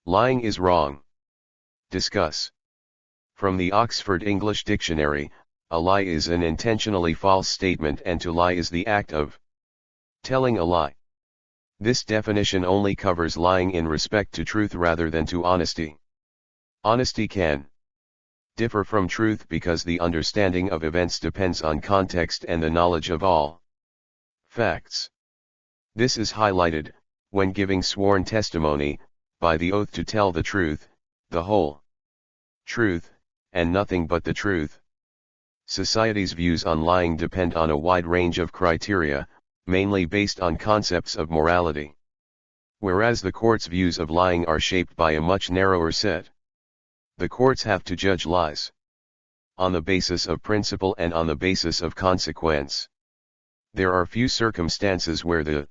Lying is wrong. Discuss. From the Oxford English Dictionary, a lie is an intentionally false statement, and to lie is the act of telling a lie. This definition only covers lying in respect to truth rather than to honesty. Honesty can differ from truth because the understanding of events depends on context and the knowledge of all facts. This is highlighted, when giving sworn testimony, by the oath to tell the truth, the whole truth, and nothing but the truth. Society's views on lying depend on a wide range of criteria, mainly based on concepts of morality. Whereas the court's views of lying are shaped by a much narrower set. The courts have to judge lies on the basis of principle and on the basis of consequence. There are few circumstances where the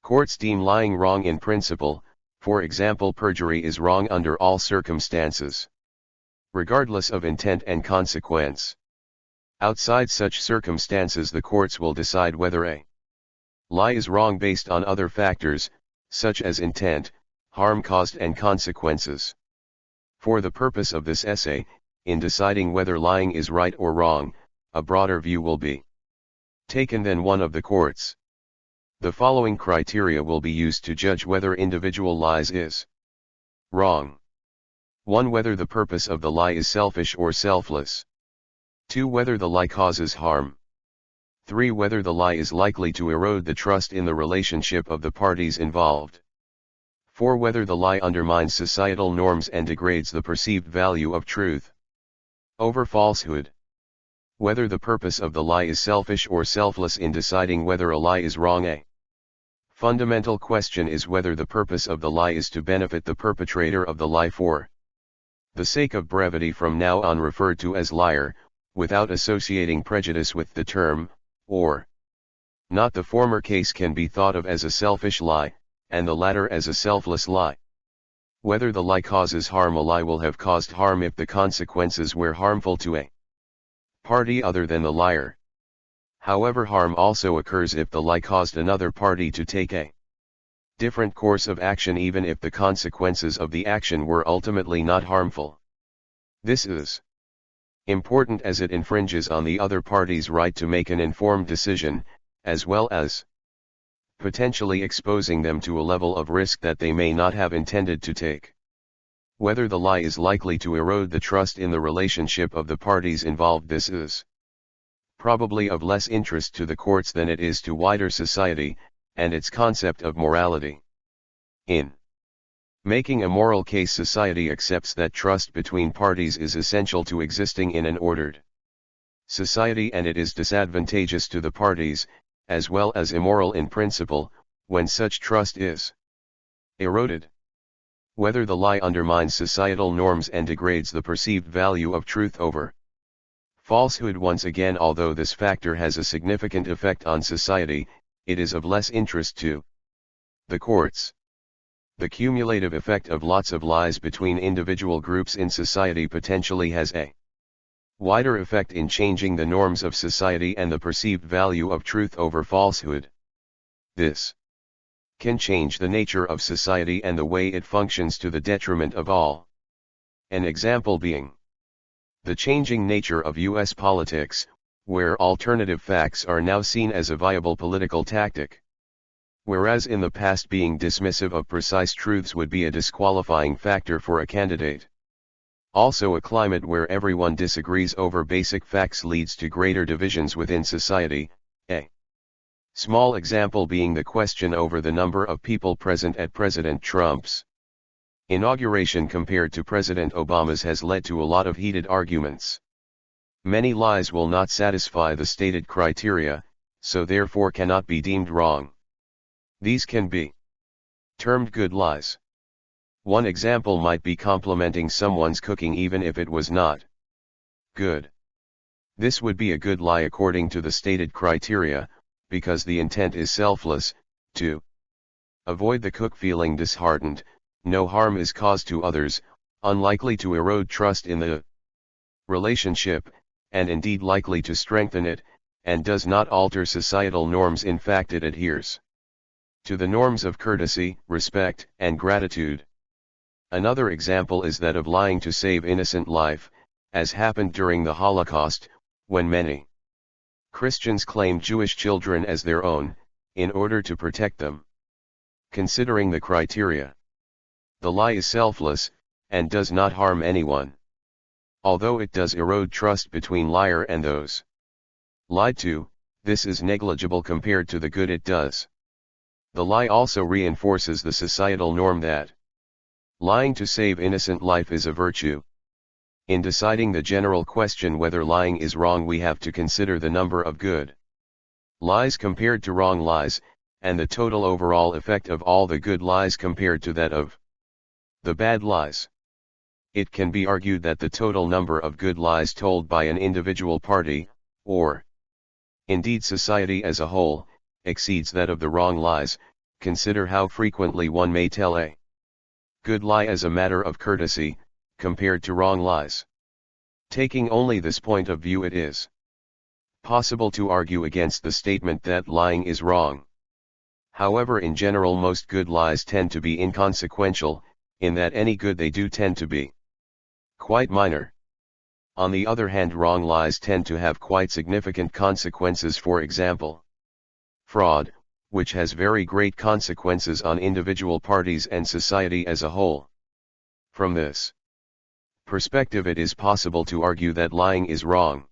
courts deem lying wrong in principle. For example, perjury is wrong under all circumstances, regardless of intent and consequence. Outside such circumstances, the courts will decide whether a lie is wrong based on other factors, such as intent, harm caused and consequences. For the purpose of this essay, in deciding whether lying is right or wrong, a broader view will be taken than one of the courts. The following criteria will be used to judge whether individual lies is wrong. 1. Whether the purpose of the lie is selfish or selfless. 2. Whether the lie causes harm. 3. Whether the lie is likely to erode the trust in the relationship of the parties involved. 4. Whether the lie undermines societal norms and degrades the perceived value of truth over falsehood. Whether the purpose of the lie is selfish or selfless. In deciding whether a lie is wrong, a fundamental question is whether the purpose of the lie is to benefit the perpetrator of the lie. For the sake of brevity, from now on referred to as liar, without associating prejudice with the term, or not. The former case can be thought of as a selfish lie, and the latter as a selfless lie. Whether the lie causes harm. A lie will have caused harm if the consequences were harmful to a party other than the liar. However, harm also occurs if the lie caused another party to take a different course of action, even if the consequences of the action were ultimately not harmful. This is important as it infringes on the other party's right to make an informed decision, as well as potentially exposing them to a level of risk that they may not have intended to take. Whether the lie is likely to erode the trust in the relationship of the parties involved. This is probably of less interest to the courts than it is to wider society, and its concept of morality. In making a moral case, society accepts that trust between parties is essential to existing in an ordered society, and it is disadvantageous to the parties, as well as immoral in principle, when such trust is eroded. Whether the lie undermines societal norms and degrades the perceived value of truth over falsehood. Once again, although this factor has a significant effect on society, it is of less interest to the courts. The cumulative effect of lots of lies between individual groups in society potentially has a wider effect in changing the norms of society and the perceived value of truth over falsehood. This can change the nature of society and the way it functions to the detriment of all. An example being the changing nature of U.S. politics, where alternative facts are now seen as a viable political tactic. Whereas in the past being dismissive of precise truths would be a disqualifying factor for a candidate. Also, a climate where everyone disagrees over basic facts leads to greater divisions within society. A small example being the question over the number of people present at President Trump's inauguration compared to President Obama's has led to a lot of heated arguments. Many lies will not satisfy the stated criteria, so therefore cannot be deemed wrong. These can be termed good lies. One example might be complimenting someone's cooking even if it was not good. This would be a good lie according to the stated criteria, because the intent is selfless, to avoid the cook feeling disheartened. No harm is caused to others, unlikely to erode trust in the relationship, and indeed likely to strengthen it, and does not alter societal norms. In fact, it adheres to the norms of courtesy, respect, and gratitude. Another example is that of lying to save innocent life, as happened during the Holocaust, when many Christians claimed Jewish children as their own, in order to protect them. Considering the criteria, the lie is selfless, and does not harm anyone. Although it does erode trust between liar and those lied to, this is negligible compared to the good it does. The lie also reinforces the societal norm that lying to save innocent life is a virtue. In deciding the general question whether lying is wrong, we have to consider the number of good lies compared to wrong lies, and the total overall effect of all the good lies compared to that of the bad lies. It can be argued that the total number of good lies told by an individual party, or indeed society as a whole, exceeds that of the wrong lies. Consider how frequently one may tell a good lie as a matter of courtesy, compared to wrong lies. Taking only this point of view, it is possible to argue against the statement that lying is wrong. However, in general, most good lies tend to be inconsequential, in that any good they do tend to be quite minor. On the other hand, wrong lies tend to have quite significant consequences. For example, fraud, which has very great consequences on individual parties and society as a whole. From this perspective, it is possible to argue that lying is wrong.